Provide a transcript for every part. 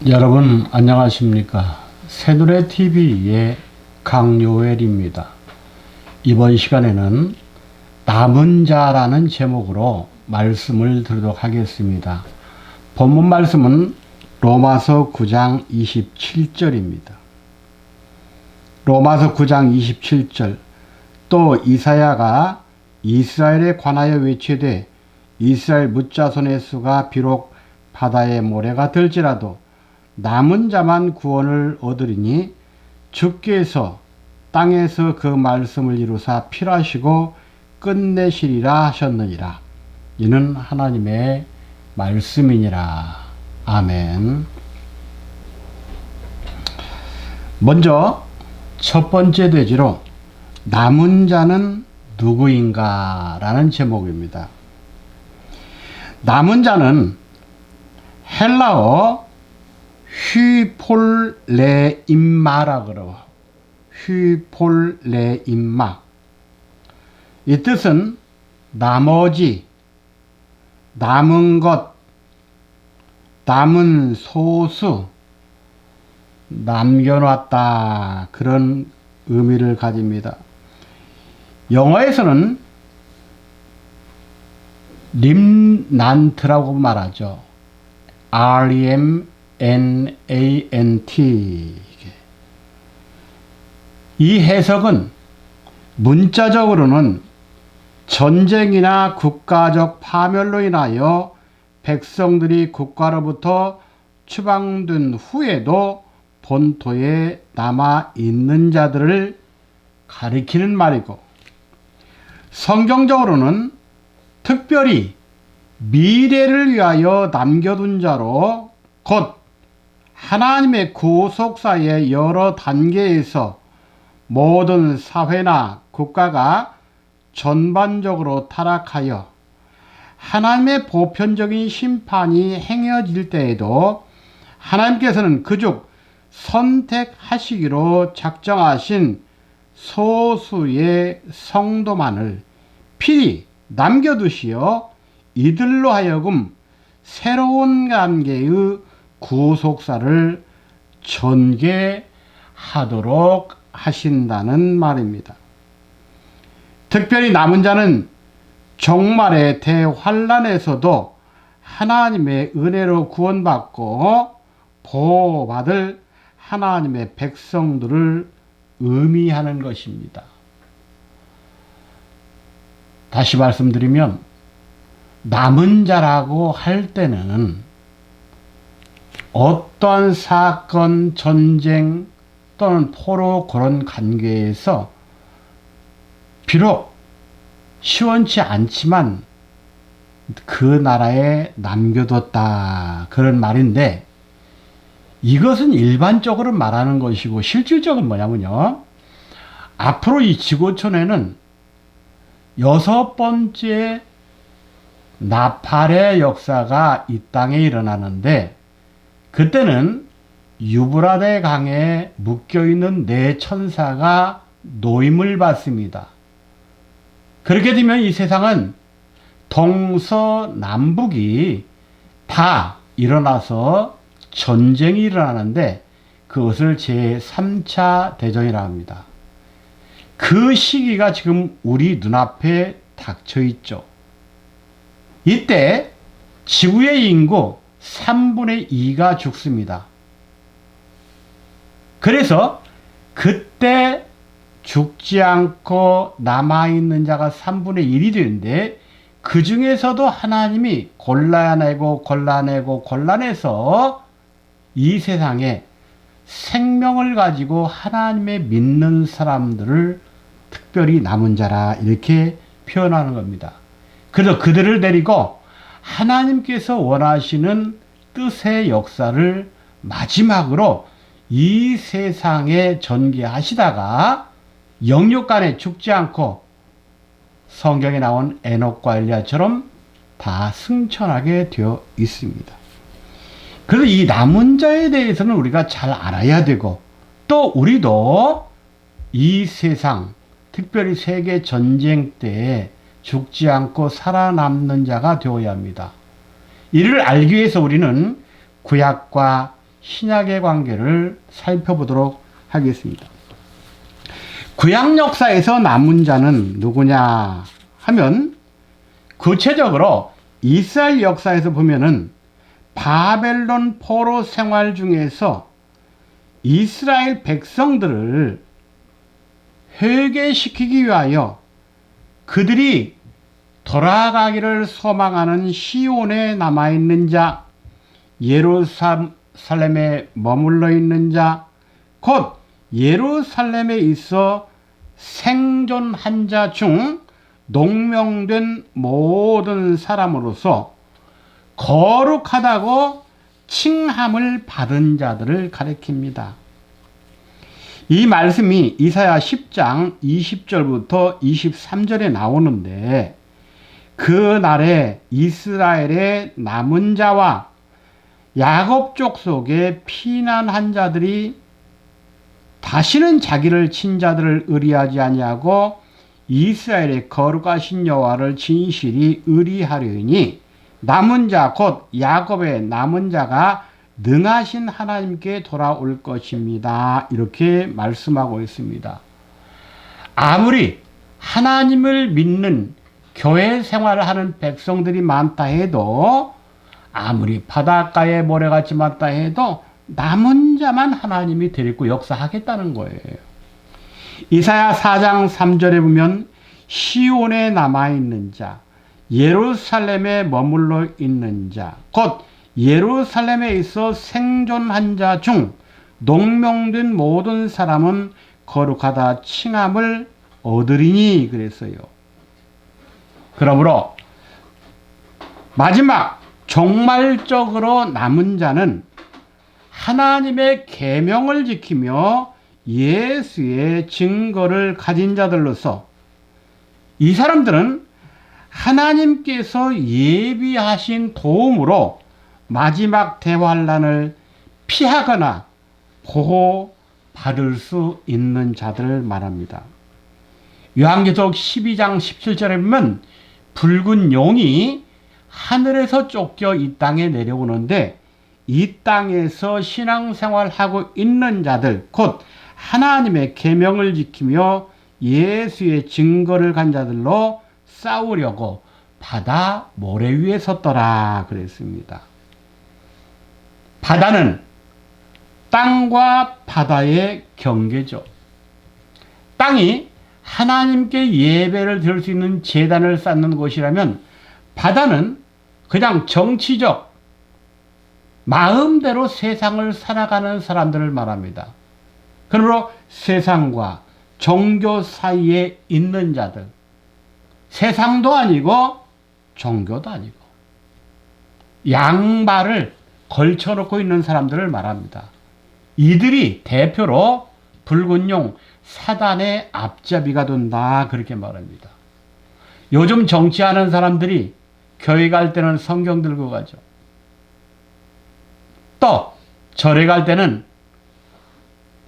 여러분 안녕하십니까? 새누레TV의 강요엘입니다. 이번 시간에는 남은 자라는 제목으로 말씀을 드리도록 하겠습니다. 본문 말씀은 로마서 9장 27절입니다. 로마서 9장 27절 또 이사야가 이스라엘에 관하여 외치되 이스라엘 뭇자손의 수가 비록 바다의 모래가 될지라도 남은 자만 구원을 얻으리니 주께서 땅에서 그 말씀을 이루사 필하시고 끝내시리라 하셨느니라. 이는 하나님의 말씀이니라. 아멘. 먼저 첫 번째 대지로 남은 자는 누구인가 라는 제목입니다. 남은 자는 헬라어 휘폴레임마라 그러고 휘폴레임마 이 뜻은 나머지, 남은 것, 남은 소수, 남겨놨다 그런 의미를 가집니다. 영어에서는 림난트라고 말하죠. REMNANT. 이 해석은 문자적으로는 전쟁이나 국가적 파멸로 인하여 백성들이 국가로부터 추방된 후에도 본토에 남아 있는 자들을 가리키는 말이고, 성경적으로는 특별히 미래를 위하여 남겨둔 자로 곧 하나님의 구속사의 여러 단계에서 모든 사회나 국가가 전반적으로 타락하여 하나님의 보편적인 심판이 행해질 때에도 하나님께서는 그중 선택하시기로 작정하신 소수의 성도만을 필히 남겨두시어 이들로 하여금 새로운 관계의 구속사를 전개하도록 하신다는 말입니다. 특별히 남은 자는 종말의 대환란에서도 하나님의 은혜로 구원받고 보호받을 하나님의 백성들을 의미하는 것입니다. 다시 말씀드리면 남은 자라고 할 때는 어떠한 사건, 전쟁 또는 포로 그런 관계에서 비록 시원치 않지만 그 나라에 남겨뒀다 그런 말인데, 이것은 일반적으로 말하는 것이고 실질적으로 뭐냐면요, 앞으로 이 지구촌에는 6번째 나팔의 역사가 이 땅에 일어나는데, 그때는 유브라데 강에 묶여있는 네 천사가 노임을 받습니다. 그렇게 되면 이 세상은 동서남북이 다 일어나서 전쟁이 일어나는데, 그것을 제3차 대전이라고 합니다. 그 시기가 지금 우리 눈앞에 닥쳐 있죠. 이때 지구의 인구 3분의 2가 죽습니다. 그래서 그때 죽지 않고 남아있는 자가 3분의 1이 되는데, 그 중에서도 하나님이 골라내서 이 세상에 생명을 가지고 하나님의 믿는 사람들을 특별히 남은 자라 이렇게 표현하는 겁니다. 그래서 그들을 데리고 하나님께서 원하시는 뜻의 역사를 마지막으로 이 세상에 전개하시다가 영육간에 죽지 않고 성경에 나온 에녹과 엘리야처럼 다 승천하게 되어 있습니다. 그래서 이 남은 자에 대해서는 우리가 잘 알아야 되고, 또 우리도 이 세상, 특별히 세계 전쟁 때에 죽지 않고 살아남는 자가 되어야 합니다. 이를 알기 위해서 우리는 구약과 신약의 관계를 살펴보도록 하겠습니다. 구약 역사에서 남은 자는 누구냐 하면 구체적으로 이스라엘 역사에서 보면은 바벨론 포로 생활 중에서 이스라엘 백성들을 회개시키기 위하여 그들이 돌아가기를 소망하는 시온에 남아있는 자, 예루살렘에 머물러 있는 자, 곧 예루살렘에 있어 생존한 자 중 농명된 모든 사람으로서 거룩하다고 칭함을 받은 자들을 가리킵니다. 이 말씀이 이사야 10장 20절부터 23절에 나오는데 그 날에 이스라엘의 남은 자와 야곱 족속에 피난한 자들이 다시는 자기를 친 자들을 의리하지 아니하고 이스라엘의 거룩하신 여호와를 진실이 의리하려니 남은 자 곧 야곱의 남은 자가 능하신 하나님께 돌아올 것입니다. 이렇게 말씀하고 있습니다. 아무리 하나님을 믿는 교회 생활을 하는 백성들이 많다 해도, 아무리 바닷가에 모래같이 많다 해도 남은 자만 하나님이 데리고 역사하겠다는 거예요. 이사야 4장 3절에 보면 시온에 남아있는 자, 예루살렘에 머물러 있는 자, 곧 예루살렘에 있어 생존한 자 중 농명된 모든 사람은 거룩하다 칭함을 얻으리니 그랬어요. 그러므로 마지막 종말적으로 남은 자는 하나님의 계명을 지키며 예수의 증거를 가진 자들로서, 이 사람들은 하나님께서 예비하신 도움으로 마지막 대환란을 피하거나 보호받을 수 있는 자들을 말합니다. 요한계시록 12장 17절에 보면 붉은 용이 하늘에서 쫓겨 이 땅에 내려오는데, 이 땅에서 신앙생활하고 있는 자들, 곧 하나님의 계명을 지키며 예수의 증거를 간 자들로 싸우려고 바다 모래 위에 섰더라 그랬습니다. 바다는 땅과 바다의 경계죠. 땅이 하나님께 예배를 드릴 수 있는 제단을 쌓는 곳이라면, 바다는 그냥 정치적 마음대로 세상을 살아가는 사람들을 말합니다. 그러므로 세상과 종교 사이에 있는 자들, 세상도 아니고 종교도 아니고 양발을 걸쳐놓고 있는 사람들을 말합니다. 이들이 대표로 붉은 용 사단의 앞잡이가 된다 그렇게 말합니다. 요즘 정치하는 사람들이 교회 갈 때는 성경 들고 가죠. 또 절에 갈 때는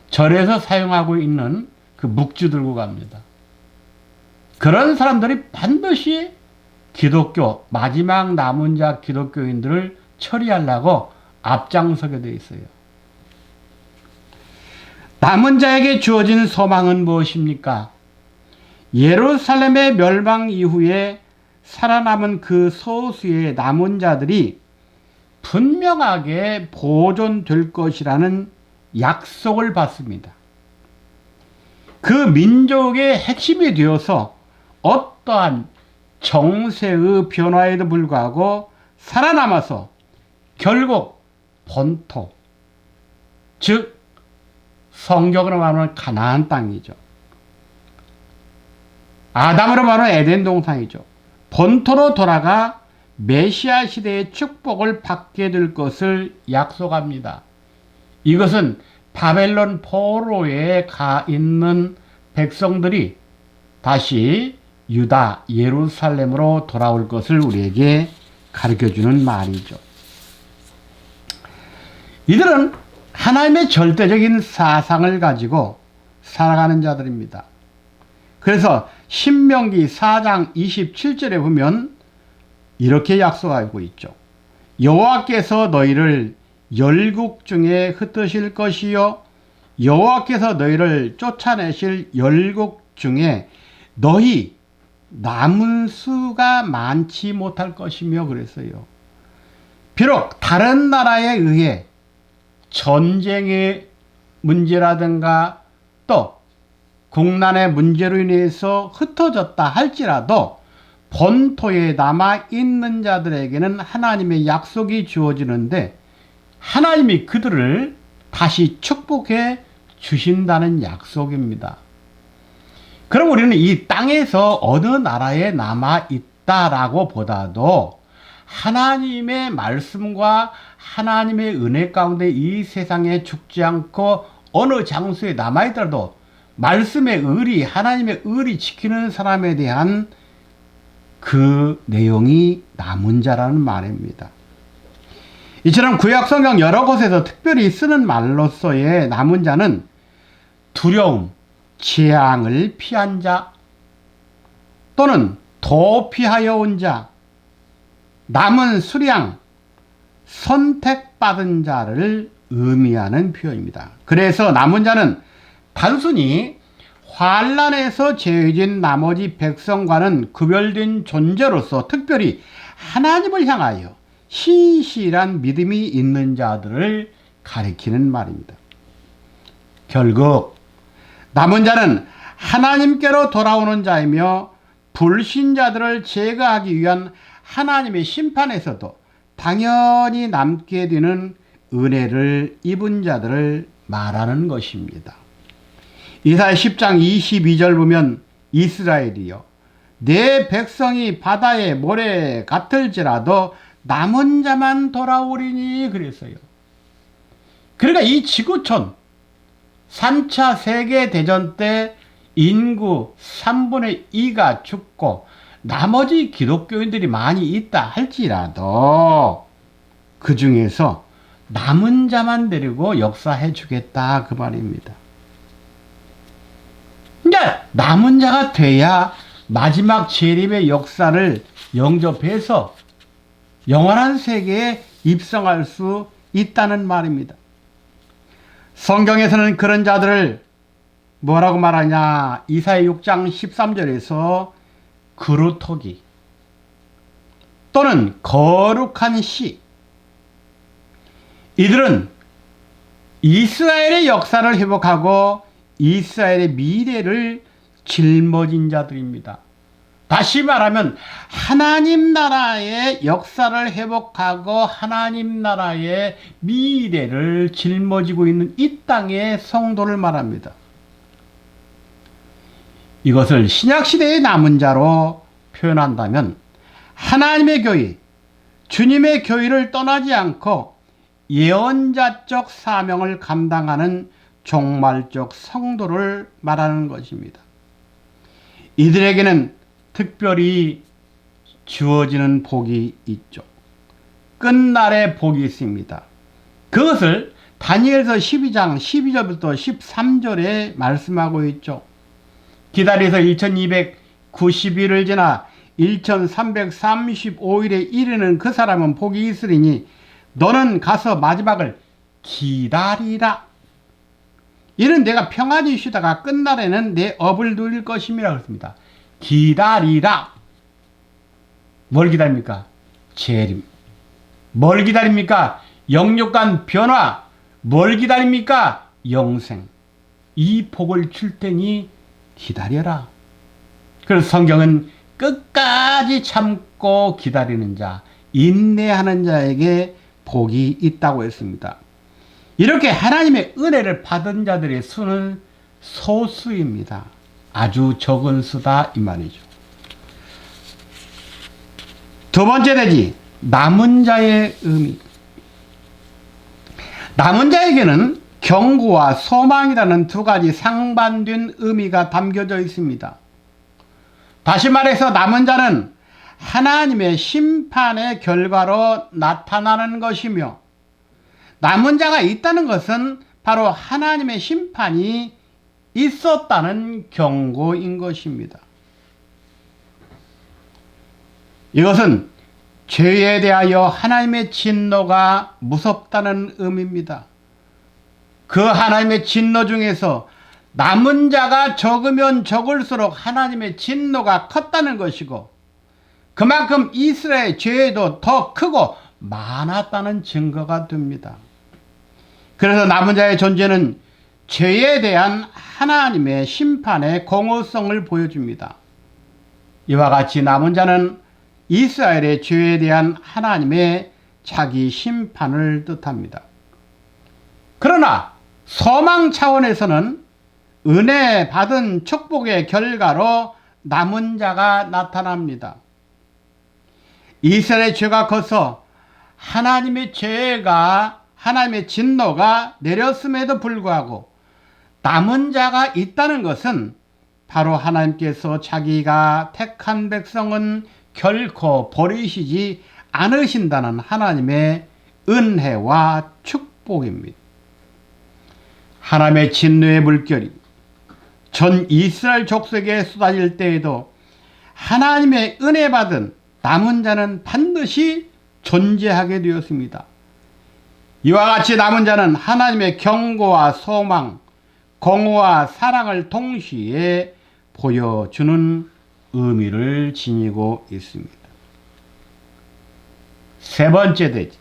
절에서 사용하고 있는 그 묵주 들고 갑니다. 그런 사람들이 반드시 기독교, 마지막 남은 자 기독교인들을 처리하려고 앞장서게 되어 있어요. 남은 자에게 주어진 소망은 무엇입니까? 예루살렘의 멸망 이후에 살아남은 그 소수의 남은 자들이 분명하게 보존될 것이라는 약속을 받습니다. 그 민족의 핵심이 되어서 어떠한 정세의 변화에도 불구하고 살아남아서 결국 본토, 즉 성경으로 말하면 가나안 땅이죠. 아담으로 말하면 에덴 동산이죠. 본토로 돌아가 메시아 시대의 축복을 받게 될 것을 약속합니다. 이것은 바벨론 포로에 가 있는 백성들이 다시 유다, 예루살렘으로 돌아올 것을 우리에게 가르쳐주는 말이죠. 이들은 하나님의 절대적인 사상을 가지고 살아가는 자들입니다. 그래서 신명기 4장 27절에 보면 이렇게 약속하고 있죠. 여호와께서 너희를 열국 중에 흩으실 것이요 여호와께서 너희를 쫓아내실 열국 중에 너희 남은 수가 많지 못할 것이며 그랬어요. 비록 다른 나라에 의해 전쟁의 문제라든가 또 국난의 문제로 인해서 흩어졌다 할지라도 본토에 남아있는 자들에게는 하나님의 약속이 주어지는데 하나님이 그들을 다시 축복해 주신다는 약속입니다. 그럼 우리는 이 땅에서 어느 나라에 남아있다라고 보다도 하나님의 말씀과 하나님의 은혜 가운데 이 세상에 죽지 않고 어느 장소에 남아있더라도 말씀의 의리, 하나님의 의리 지키는 사람에 대한 그 내용이 남은 자라는 말입니다. 이처럼 구약성경 여러 곳에서 특별히 쓰는 말로서의 남은 자는 두려움, 재앙을 피한 자 또는 도피하여 온 자, 남은 수량, 선택받은 자를 의미하는 표현입니다. 그래서 남은 자는 단순히 환난에서 제해진 나머지 백성과는 구별된 존재로서 특별히 하나님을 향하여 신실한 믿음이 있는 자들을 가리키는 말입니다. 결국 남은 자는 하나님께로 돌아오는 자이며 불신자들을 제거하기 위한 하나님의 심판에서도 당연히 남게 되는 은혜를 입은 자들을 말하는 것입니다. 이사야 10장 22절 보면 이스라엘이여 내 백성이 바다의 모래 같을지라도 남은 자만 돌아오리니 그랬어요. 그러니까 이 지구촌 3차 세계대전 때 인구 3분의 2가 죽고 나머지 기독교인들이 많이 있다 할지라도 그 중에서 남은 자만 데리고 역사해 주겠다 그 말입니다. 그러니까 남은 자가 돼야 마지막 재림의 역사를 영접해서 영원한 세계에 입성할 수 있다는 말입니다. 성경에서는 그런 자들을 뭐라고 말하냐? 이사야 6장 13절에서 그루터기 또는 거룩한 시, 이들은 이스라엘의 역사를 회복하고 이스라엘의 미래를 짊어진 자들입니다. 다시 말하면 하나님 나라의 역사를 회복하고 하나님 나라의 미래를 짊어지고 있는 이 땅의 성도를 말합니다. 이것을 신약시대의 남은 자로 표현한다면 하나님의 교회, 주님의 교회를 떠나지 않고 예언자적 사명을 감당하는 종말적 성도를 말하는 것입니다. 이들에게는 특별히 주어지는 복이 있죠. 끝날의 복이 있습니다. 그것을 다니엘서 12장 12절부터 13절에 말씀하고 있죠. 기다려서 1290일을 지나 1335일에 이르는 그 사람은 복이 있으리니 너는 가서 마지막을 기다리라. 이는 내가 평안히 쉬다가 끝날에는 내 업을 누릴 것임이라고 했습니다. 기다리라. 뭘 기다립니까? 재림. 뭘 기다립니까? 영육간 변화. 뭘 기다립니까? 영생. 이 복을 줄 테니 기다려라. 그래서 성경은 끝까지 참고 기다리는 자, 인내하는 자에게 복이 있다고 했습니다. 이렇게 하나님의 은혜를 받은 자들의 수는 소수입니다. 아주 적은 수다 이 말이죠. 두 번째 대지, 남은 자의 의미. 남은 자에게는 경고와 소망이라는 두 가지 상반된 의미가 담겨져 있습니다. 다시 말해서 남은 자는 하나님의 심판의 결과로 나타나는 것이며, 남은 자가 있다는 것은 바로 하나님의 심판이 있었다는 경고인 것입니다. 이것은 죄에 대하여 하나님의 진노가 무섭다는 의미입니다. 그 하나님의 진노 중에서 남은 자가 적으면 적을수록 하나님의 진노가 컸다는 것이고, 그만큼 이스라엘의 죄도 더 크고 많았다는 증거가 됩니다. 그래서 남은 자의 존재는 죄에 대한 하나님의 심판의 공허성을 보여줍니다. 이와 같이 남은 자는 이스라엘의 죄에 대한 하나님의 자기 심판을 뜻합니다. 그러나 소망 차원에서는 은혜 받은 축복의 결과로 남은 자가 나타납니다. 이스라엘의 죄가 커서 하나님의 진노가 내렸음에도 불구하고 남은 자가 있다는 것은 바로 하나님께서 자기가 택한 백성은 결코 버리시지 않으신다는 하나님의 은혜와 축복입니다. 하나님의 진노의 물결이 전 이스라엘 족속에 쏟아질 때에도 하나님의 은혜 받은 남은 자는 반드시 존재하게 되었습니다. 이와 같이 남은 자는 하나님의 경고와 소망, 공의와 사랑을 동시에 보여주는 의미를 지니고 있습니다. 세 번째 대지,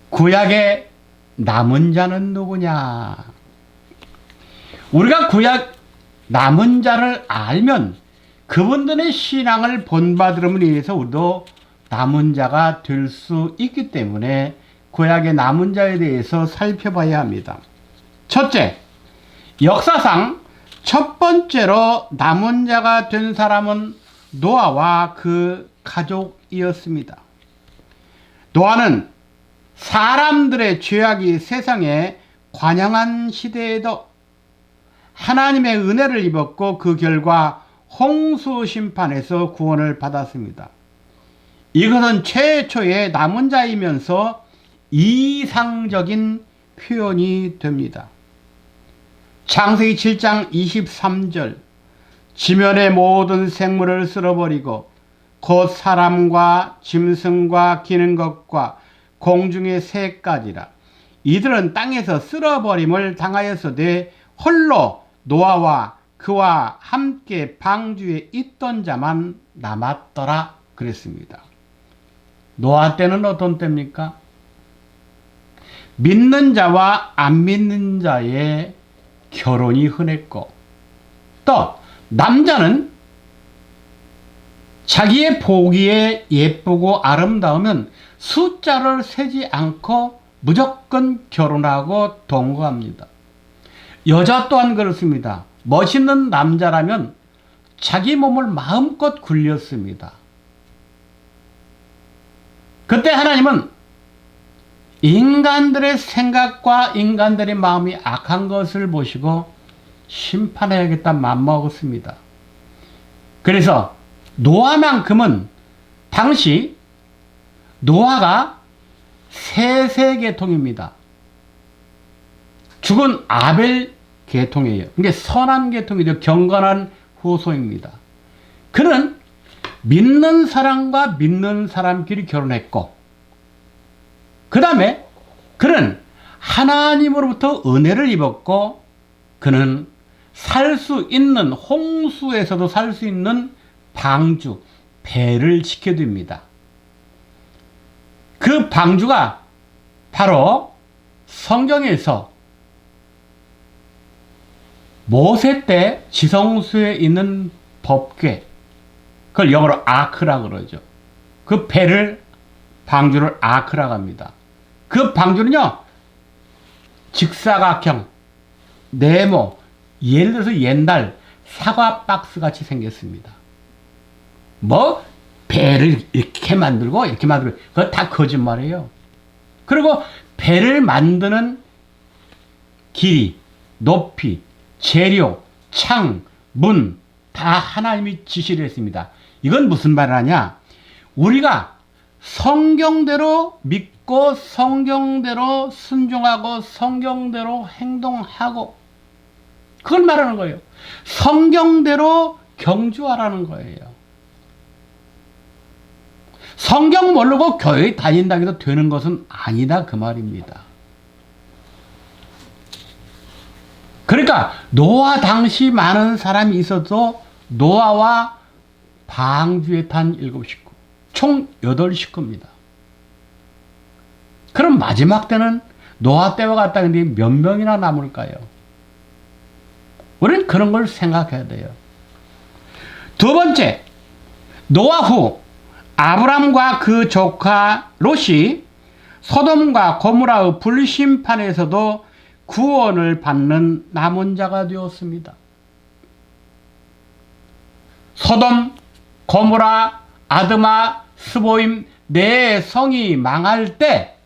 구약의 남은 자는 누구냐? 우리가 구약 남은 자를 알면 그분들의 신앙을 본받음으로 인해서 우리도 남은 자가 될 수 있기 때문에 구약의 남은 자에 대해서 살펴봐야 합니다. 첫째, 역사상 첫 번째로 남은 자가 된 사람은 노아와 그 가족이었습니다. 노아는 사람들의 죄악이 세상에 관영한 시대에도 하나님의 은혜를 입었고 그 결과 홍수 심판에서 구원을 받았습니다. 이것은 최초의 남은 자이면서 이상적인 표현이 됩니다. 창세기 7장 23절, 지면의 모든 생물을 쓸어버리고 곧 사람과 짐승과 기는 것과 공중의 새까지라. 이들은 땅에서 쓸어버림을 당하였으되 홀로 노아와 그와 함께 방주에 있던 자만 남았더라 그랬습니다. 노아 때는 어떤 때입니까? 믿는 자와 안 믿는 자의 결혼이 흔했고, 또 남자는 자기의 보기에 예쁘고 아름다우면 숫자를 세지 않고 무조건 결혼하고 동거합니다. 여자 또한 그렇습니다. 멋있는 남자라면 자기 몸을 마음껏 굴렸습니다. 그때 하나님은 인간들의 생각과 인간들의 마음이 악한 것을 보시고 심판해야겠다 맘먹었습니다. 그래서 노아만큼은 당시 노아가 세세계통입니다. 죽은 아벨 계통이에요. 그게 선한 계통이죠. 경건한 후손입니다. 그는 믿는 사람과 믿는 사람끼리 결혼했고, 그 다음에 그는 하나님으로부터 은혜를 입었고, 그는 살 수 있는, 홍수에서도 살 수 있는 방주, 배를 지켜줍니다. 그 방주가 바로 성경에서 모세 때 지성소에 있는 법궤, 그걸 영어로 아크라 그러죠. 그 배를, 방주를 아크라고 합니다. 그 방주는요, 직사각형, 네모, 예를 들어서 옛날 사과 박스 같이 생겼습니다. 뭐 배를 이렇게 만들고 이렇게 만들고, 그거 다 거짓말이에요. 그리고 배를 만드는 길이, 높이, 재료, 창, 문 다 하나님이 지시를 했습니다. 이건 무슨 말을 하냐? 우리가 성경대로 믿고 성경대로 순종하고 성경대로 행동하고, 그걸 말하는 거예요. 성경대로 경주하라는 거예요. 성경 모르고 교회 다닌다고 해도 되는 것은 아니다 그 말입니다. 그러니까 노아 당시 많은 사람이 있어도 노아와 방주에 탄 7식구, 총 8식구입니다. 그럼 마지막 때는 노아 때와 같다 근데 몇 명이나 남을까요? 우리는 그런 걸 생각해야 돼요. 두 번째, 노아 후 아브람과 그 조카 롯이 소돔과 고모라의 불심판에서도 구원을 받는 남은 자가 되었습니다. 소돔, 고모라, 아드마, 스보임 네 성이 망할 때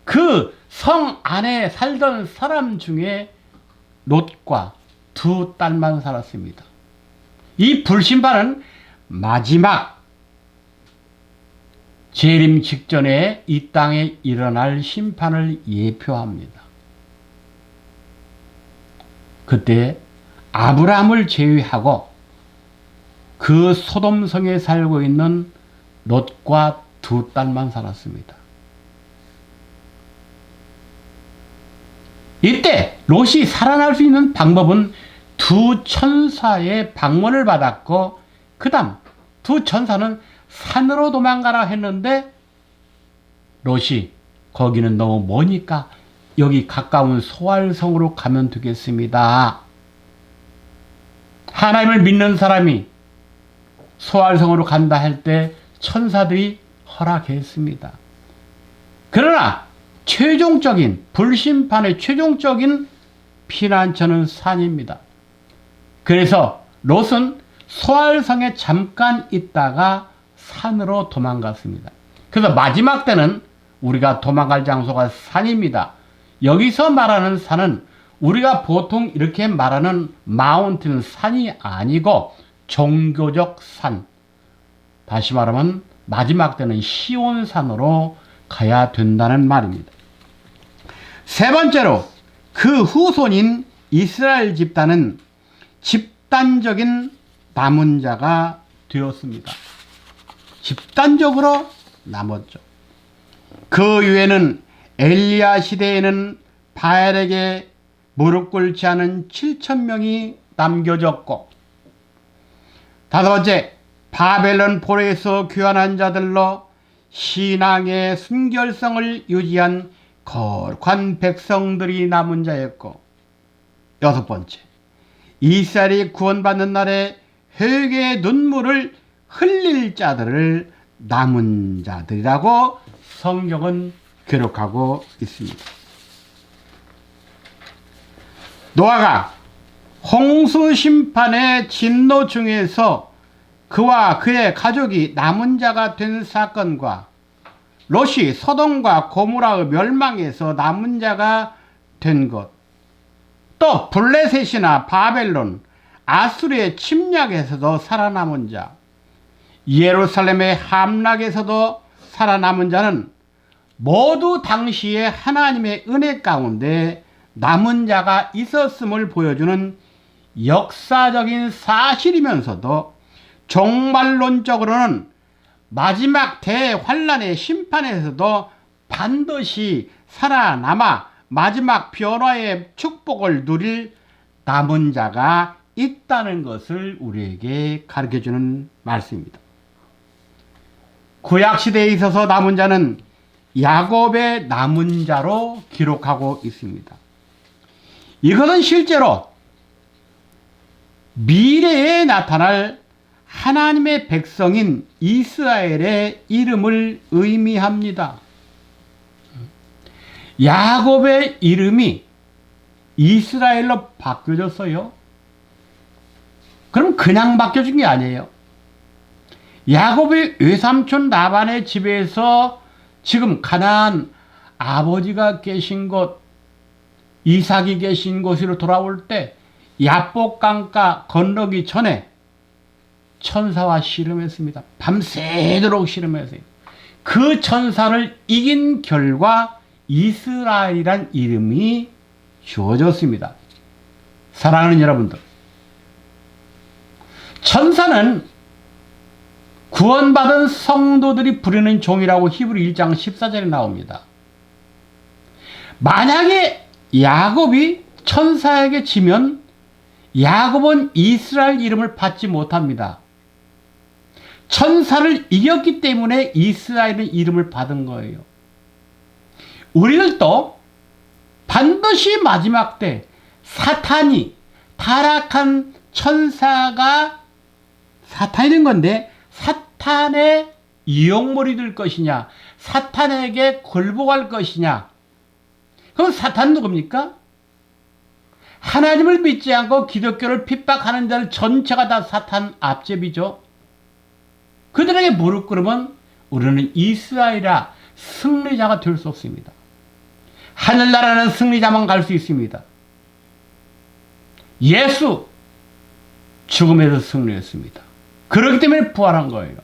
그 성 안에 살던 사람 중에 롯과 두 딸만 살았습니다. 이 불심판은 마지막 재림 직전에 이 땅에 일어날 심판을 예표합니다. 그때 아브라함을 제외하고 그 소돔성에 살고 있는 롯과 두 딸만 살았습니다. 이때 롯이 살아날 수 있는 방법은 두 천사의 방문을 받았고 그 다음 두 천사는 산으로 도망가라 했는데 롯이 거기는 너무 머니까 여기 가까운 소알성으로 가면 되겠습니다. 하나님을 믿는 사람이 소알성으로 간다 할 때 천사들이 허락했습니다. 그러나 최종적인 불심판의 최종적인 피난처는 산입니다. 그래서 롯은 소알성에 잠깐 있다가 산으로 도망갔습니다. 그래서 마지막 때는 우리가 도망갈 장소가 산입니다. 여기서 말하는 산은 우리가 보통 이렇게 말하는 마운틴 산이 아니고 종교적 산. 다시 말하면 마지막 때는 시온산으로 가야 된다는 말입니다. 세 번째로 그 후손인 이스라엘 집단은 집단적인 남은 자가 되었습니다. 집단적으로 남았죠. 그 이후에는 엘리야 시대에는 바알에게 무릎 꿇지 않은 7,000명이 남겨졌고, 다섯 번째, 바벨론 포로에서 귀환한 자들로 신앙의 순결성을 유지한 거룩한 백성들이 남은 자였고, 여섯 번째, 이스라엘이 구원받는 날에 회개의 눈물을 흘릴 자들을 남은 자들이라고 성경은 기록하고 있습니다. 노아가 홍수 심판의 진노 중에서 그와 그의 가족이 남은 자가 된 사건과 롯이 소돔과 고모라의 멸망에서 남은 자가 된 것, 또 블레셋이나 바벨론, 아수르의 침략에서도 살아남은 자, 예루살렘의 함락에서도 살아남은 자는 모두 당시에 하나님의 은혜 가운데 남은 자가 있었음을 보여주는 역사적인 사실이면서도 종말론적으로는 마지막 대환란의 심판에서도 반드시 살아남아 마지막 변화의 축복을 누릴 남은 자가 있다는 것을 우리에게 가르쳐주는 말씀입니다. 구약시대에 있어서 남은 자는 야곱의 남은 자로 기록하고 있습니다. 이것은 실제로 미래에 나타날 하나님의 백성인 이스라엘의 이름을 의미합니다. 야곱의 이름이 이스라엘로 바뀌어졌어요. 그럼 그냥 바뀌어진 게 아니에요. 야곱의 외삼촌 라반의 집에서 지금 가나안 아버지가 계신 곳, 이삭이 계신 곳으로 돌아올 때 야복 강가 건너기 전에 천사와 씨름했습니다. 밤새도록 씨름했어요. 그 천사를 이긴 결과 이스라엘이란 이름이 주어졌습니다. 사랑하는 여러분들, 천사는 구원받은 성도들이 부리는 종이라고 히브리 1장 14절에 나옵니다. 만약에 야곱이 천사에게 지면 야곱은 이스라엘 이름을 받지 못합니다. 천사를 이겼기 때문에 이스라엘의 이름을 받은 거예요. 우리들도 반드시 마지막 때 사탄이 타락한 천사가 사탄이 된 건데 사탄의 이용물이 될 것이냐, 사탄에게 굴복할 것이냐. 그럼 사탄 누굽니까? 하나님을 믿지 않고 기독교를 핍박하는 자들 전체가 다 사탄 앞제비죠. 그들에게 무릎 꿇으면 우리는 이스라엘이라 승리자가 될 수 없습니다. 하늘나라는 승리자만 갈 수 있습니다. 예수 죽음에서 승리했습니다. 그렇기 때문에 부활한 거예요.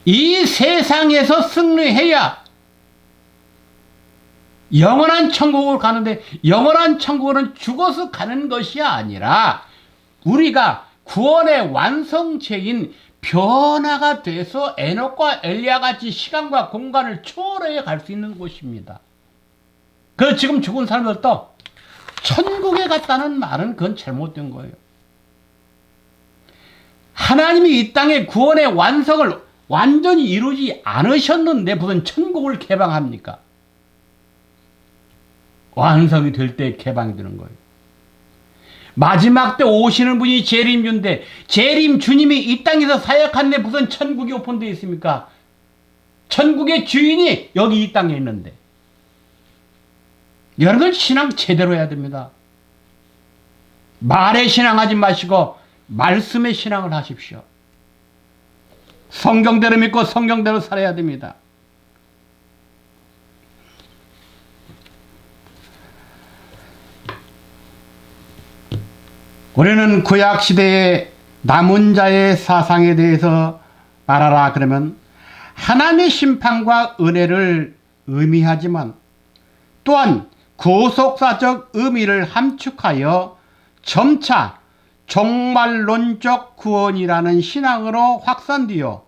이 세상에서 승리해야 영원한 천국을 가는데, 영원한 천국은 죽어서 가는 것이 아니라 우리가 구원의 완성체인 변화가 돼서 에녹과 엘리야 같이 시간과 공간을 초월해 갈 수 있는 곳입니다. 그래서 지금 죽은 사람들도 천국에 갔다는 말은 그건 잘못된 거예요. 하나님이 이 땅의 구원의 완성을 완전히 이루지 않으셨는데 무슨 천국을 개방합니까? 완성이 될 때 개방이 되는 거예요. 마지막 때 오시는 분이 재림주인데 재림 주님이 이 땅에서 사역하는데 무슨 천국이 오픈되어 있습니까? 천국의 주인이 여기 이 땅에 있는데. 여러분 신앙 제대로 해야 됩니다. 말에 신앙하지 마시고 말씀에 신앙을 하십시오. 성경대로 믿고 성경대로 살아야 됩니다. 우리는 구약시대의 남은 자의 사상에 대해서 말하라 그러면 하나님의 심판과 은혜를 의미하지만 또한 구속사적 의미를 함축하여 점차 종말론적 구원이라는 신앙으로 확산되어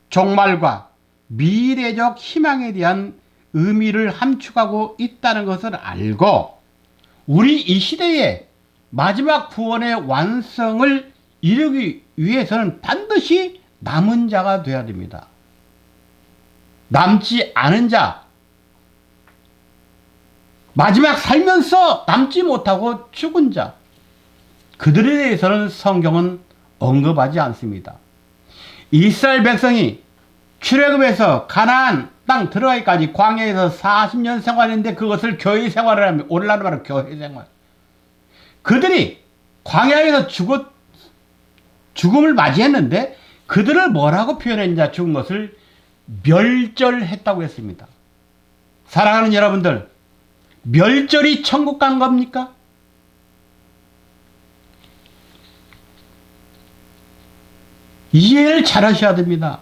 종말과 미래적 희망에 대한 의미를 함축하고 있다는 것을 알고 우리 이 시대에 마지막 구원의 완성을 이루기 위해서는 반드시 남은 자가 되어야 됩니다. 남지 않은 자, 마지막 살면서 남지 못하고 죽은 자, 그들에 대해서는 성경은 언급하지 않습니다. 이스라엘 백성이 출애굽에서 가나안 땅 들어가기까지 광야에서 40년 생활했는데 그것을 교회 생활을 하면 오늘날로 말하면 교회 생활. 그들이 광야에서 죽음을 맞이했는데 그들을 뭐라고 표현했냐, 죽은 것을 멸절했다고 했습니다. 사랑하는 여러분들, 멸절이 천국 간 겁니까? 이해를 잘 하셔야 됩니다.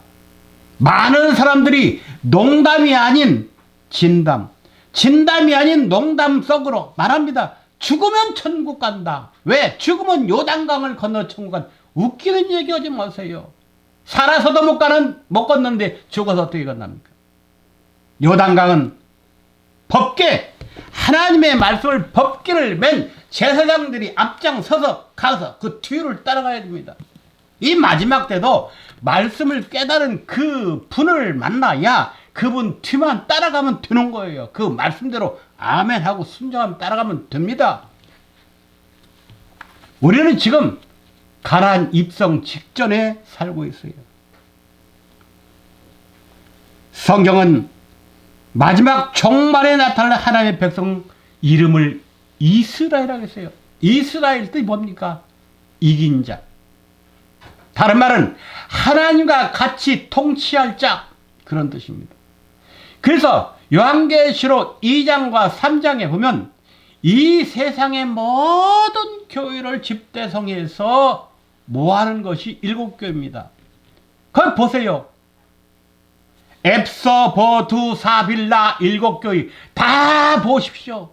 많은 사람들이 농담이 아닌 진담, 진담이 아닌 농담 속으로 말합니다. 죽으면 천국 간다. 왜? 죽으면 요단강을 건너 천국 간다. 웃기는 얘기 하지 마세요. 살아서도 못 걷는데 죽어서 어떻게 건납니까? 요단강은 법계, 하나님의 말씀을 법계를 맨 제사장들이 앞장서서 가서 그 뒤를 따라가야 됩니다. 이 마지막 때도 말씀을 깨달은 그 분을 만나야 그분 뒤만 따라가면 되는 거예요. 그 말씀대로 아멘하고 순종하면 따라가면 됩니다. 우리는 지금 가나안 입성 직전에 살고 있어요. 성경은 마지막 종말에 나타날 하나님의 백성 이름을 이스라엘이라고 했어요. 이스라엘 뜻이 뭡니까? 이긴 자. 다른 말은 하나님과 같이 통치할 자, 그런 뜻입니다. 그래서 요한계시록 2장과 3장에 보면 이 세상의 모든 교회를 집대성해서 모아는 것이 7교회입니다. 그걸 보세요. 앱서, 버두, 사빌라 7교회 다 보십시오.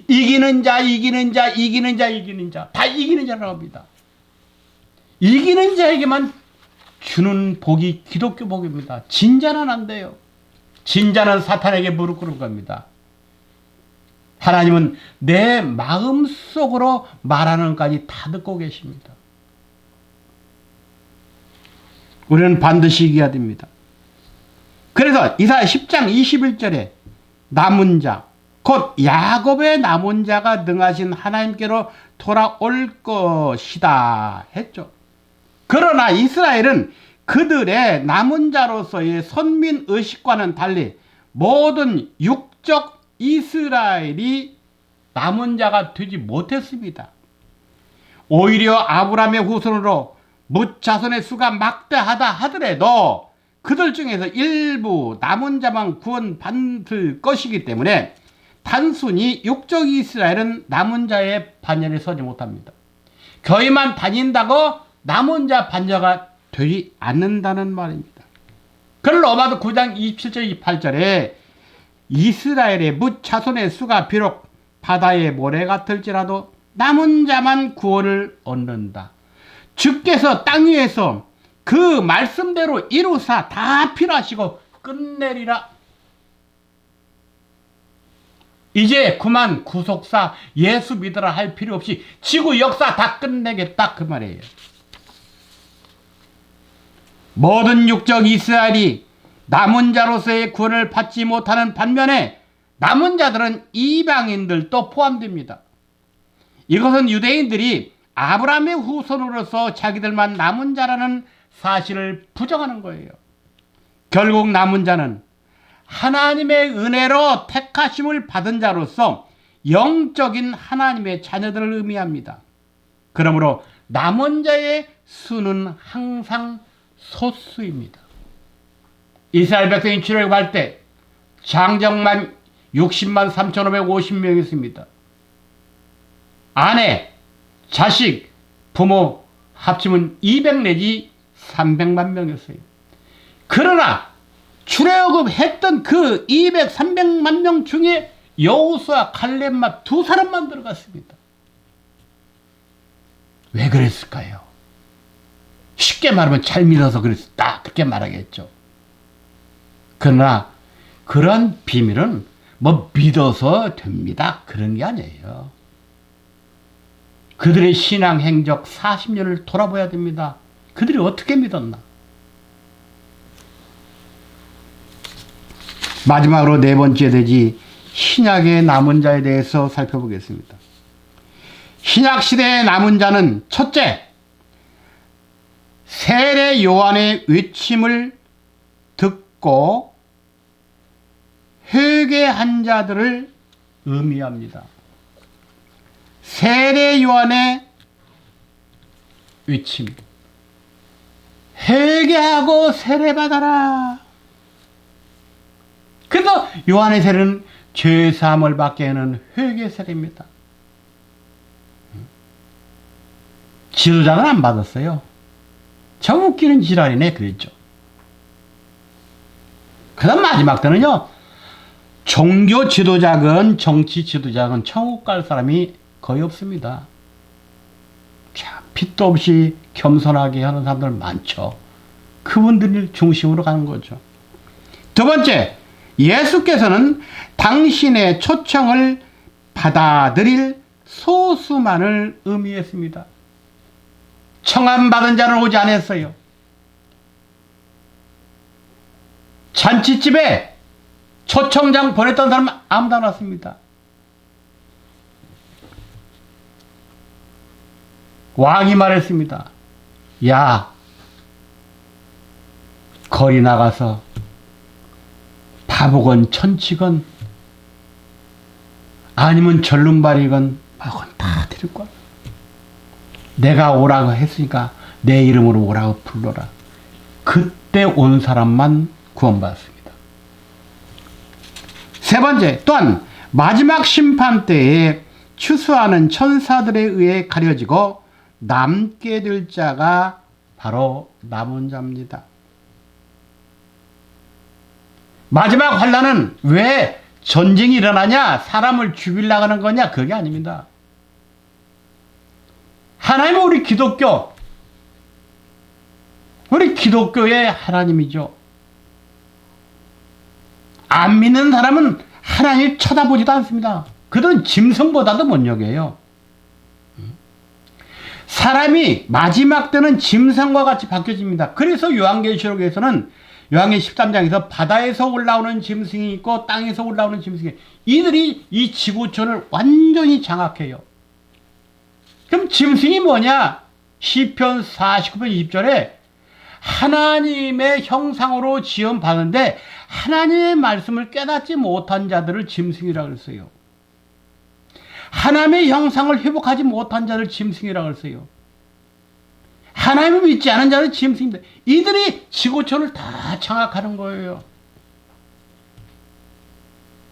이기는 자, 이기는 자, 이기는 자, 이기는 자, 다 이기는 자라고 합니다. 이기는 자에게만 주는 복이 기독교 복입니다. 진자는 안 돼요. 진자는 사탄에게 무릎 꿇은 겁니다. 하나님은 내 마음속으로 말하는 것까지 다 듣고 계십니다. 우리는 반드시 이겨야 됩니다. 그래서 이사야 10장 21절에 남은 자, 곧 야곱의 남은 자가 능하신 하나님께로 돌아올 것이다 했죠. 그러나 이스라엘은 그들의 남은 자로서의 선민의식과는 달리 모든 육적 이스라엘이 남은 자가 되지 못했습니다. 오히려 아브라함의 후손으로 뭇 자손의 수가 막대하다 하더라도 그들 중에서 일부 남은 자만 구원받을 것이기 때문에 단순히 육적 이스라엘은 남은 자의 반열에 서지 못합니다. 교회만 다닌다고 남은 자 반자가 되지 않는다는 말입니다. 그걸 로마서 9장 27절 28절에 이스라엘의 뭇 자손의 수가 비록 바다의 모래 같을지라도 남은 자만 구원을 얻는다. 주께서 땅 위에서 그 말씀대로 이루사 다 필요하시고 끝내리라. 이제 그만 구속사 예수 믿으라 할 필요 없이 지구 역사 다 끝내겠다 그 말이에요. 모든 육적 이스라엘이 남은 자로서의 구원을 받지 못하는 반면에 남은 자들은 이방인들도 포함됩니다. 이것은 유대인들이 아브라함의 후손으로서 자기들만 남은 자라는 사실을 부정하는 거예요. 결국 남은 자는 하나님의 은혜로 택하심을 받은 자로서 영적인 하나님의 자녀들을 의미합니다. 그러므로 남은 자의 수는 항상 소수입니다. 이스라엘 백성이 출애굽할 때 장정만 60만 3,550명이었습니다. 아내, 자식, 부모 합치면 200 내지 300만 명이었어요. 그러나 출애굽했던 그 200, 300만 명 중에 여호수아, 칼렙만 두 사람만 들어갔습니다. 왜 그랬을까요? 쉽게 말하면 잘 믿어서 그랬다 그렇게 말하겠죠. 그러나 그런 비밀은 뭐 믿어서 됩니다 그런 게 아니에요. 그들의 신앙 행적 40년을 돌아봐야 됩니다. 그들이 어떻게 믿었나? 마지막으로 네 번째 되지 신약의 남은 자에 대해서 살펴보겠습니다. 신약 시대의 남은 자는 첫째, 세례 요한의 외침을 듣고 회개한 자들을 의미합니다. 세례 요한의 외침, 회개하고 세례받아라. 그래서 요한의 세례는 죄사함을 받게 하는 회개 세례입니다. 지도자는 안 받았어요. 참 웃기는 지랄이네 그랬죠. 그 다음 마지막 때는요, 종교 지도자건 정치 지도자건 천국 갈 사람이 거의 없습니다. 자, 빚도 없이 겸손하게 하는 사람들 많죠. 그분들을 중심으로 가는 거죠. 두 번째, 예수께서는 당신의 초청을 받아들일 소수만을 의미했습니다. 청함받은 자는 오지 않았어요. 잔치집에 초청장 보냈던 사람은 아무도 안 왔습니다. 왕이 말했습니다. 야, 거리 나가서 바보건 천치건 아니면 절름발이건 그건 다 드릴 거야. 내가 오라고 했으니까 내 이름으로 오라고 불러라. 그때 온 사람만 구원받았습니다. 세 번째, 또한 마지막 심판 때에 추수하는 천사들에 의해 가려지고 남게 될 자가 바로 남은 자입니다. 마지막 환난은 왜 전쟁이 일어나냐, 사람을 죽이려고 하는 거냐, 그게 아닙니다. 하나님은 우리 기독교 우리 기독교의 하나님이죠. 안 믿는 사람은 하나님 쳐다보지도 않습니다. 그들은 짐승보다도 못 여겨요. 사람이 마지막 때는 짐승과 같이 바뀌어집니다. 그래서 요한계시록에서는 요한계시록 13장에서 바다에서 올라오는 짐승이 있고 땅에서 올라오는 짐승이, 이들이 이 지구촌을 완전히 장악해요. 그럼 짐승이 뭐냐? 시편 49편 20절에 하나님의 형상으로 지음 받는데 하나님의 말씀을 깨닫지 못한 자들을 짐승이라고 했어요. 하나님의 형상을 회복하지 못한 자를 짐승이라고 했어요. 하나님을 믿지 않은 자는 짐승입니다. 이들이 지구촌을 다 장악하는 거예요.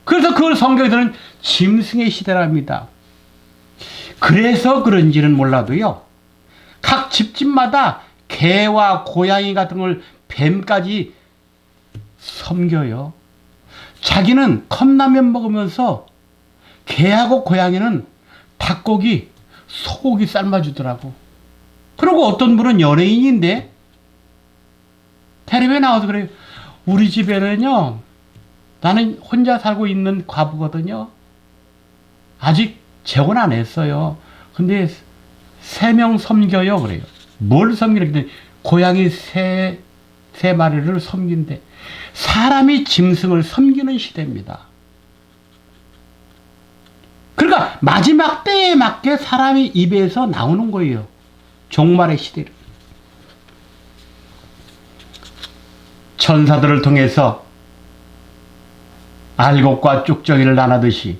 그래서 그걸 성경에서는 짐승의 시대랍니다. 그래서 그런지는 몰라도요, 각 집집마다 개와 고양이 같은 걸, 뱀까지 섬겨요. 자기는 컵라면 먹으면서 개하고 고양이는 닭고기, 소고기 삶아주더라고. 그리고 어떤 분은 연예인인데 텔레비에 나와서 그래요. 우리 집에는요, 나는 혼자 살고 있는 과부거든요. 아직 재혼 안 했어요. 근데 3명 섬겨요. 그래요. 뭘 섬기려 했더니 고양이 3마리를 섬긴대. 사람이 짐승을 섬기는 시대입니다. 그러니까 마지막 때에 맞게 사람이 입에서 나오는 거예요. 종말의 시대를. 천사들을 통해서 알곡과 쭉정이를 나누듯이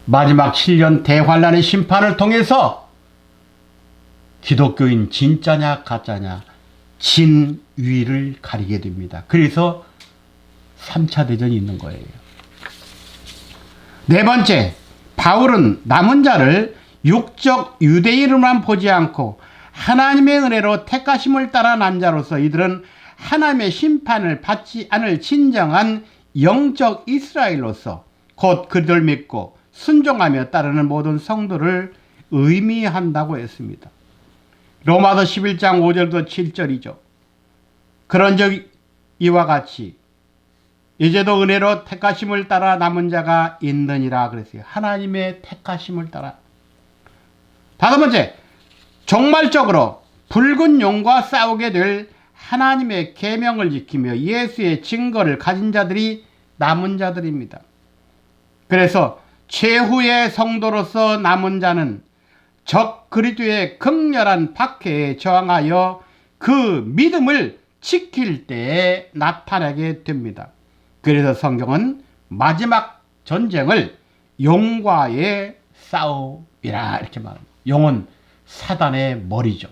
마지막 7년 대환란의 심판을 통해서 기독교인 진짜냐 가짜냐 진위를 가리게 됩니다. 그래서 3차 대전이 있는 거예요. 네 번째, 바울은 남은 자를 육적 유대인으로만 보지 않고 하나님의 은혜로 택하심을 따라 난 자로서 이들은 하나님의 심판을 받지 않을 진정한 영적 이스라엘로서 곧 그들을 믿고 순종하며 따르는 모든 성도를 의미한다고 했습니다. 로마서 11장 5절부터 7절이죠. 그런즉 이와 같이 이제도 은혜로 택하심을 따라 남은 자가 있느니라 그랬어요. 하나님의 택하심을 따라. 다섯 번째, 종말적으로 붉은 용과 싸우게 될 하나님의 계명을 지키며 예수의 증거를 가진 자들이 남은 자들입니다. 그래서 최후의 성도로서 남은 자는 적 그리스도의 극렬한 박해에 저항하여 그 믿음을 지킬 때에 나타나게 됩니다. 그래서 성경은 마지막 전쟁을 용과의 싸움이라 이렇게 말합니다. 용은 사단의 머리죠.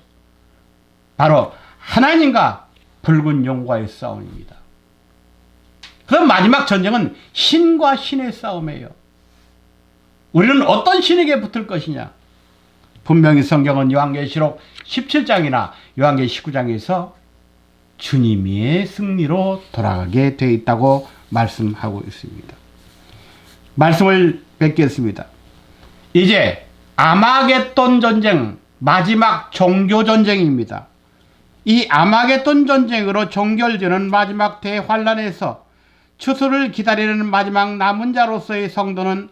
바로 하나님과 붉은 용과의 싸움입니다. 그럼 마지막 전쟁은 신과 신의 싸움이에요. 우리는 어떤 신에게 붙을 것이냐? 분명히 성경은 요한계시록 17장이나 요한계시록 19장에서 주님의 승리로 돌아가게 되어 있다고 말씀하고 있습니다. 말씀을 뵙겠습니다. 이제 아마겟돈 전쟁, 마지막 종교 전쟁입니다. 이 아마겟돈 전쟁으로 종결되는 마지막 대환란에서 추수를 기다리는 마지막 남은 자로서의 성도는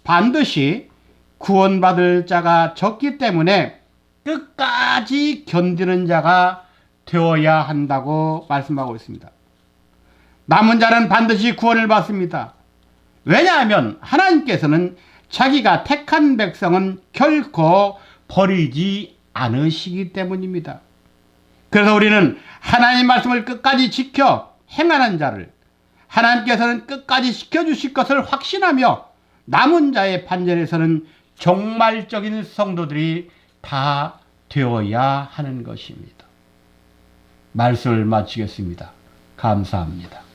반드시 구원받을 자가 적기 때문에 끝까지 견디는 자가 되어야 한다고 말씀하고 있습니다. 남은 자는 반드시 구원을 받습니다. 왜냐하면 하나님께서는 자기가 택한 백성은 결코 버리지 않으시기 때문입니다. 그래서 우리는 하나님의 말씀을 끝까지 지켜 행하는 자를 하나님께서는 끝까지 지켜주실 것을 확신하며 남은 자의 판전에서는 종말적인 성도들이 다 되어야 하는 것입니다. 말씀을 마치겠습니다. 감사합니다.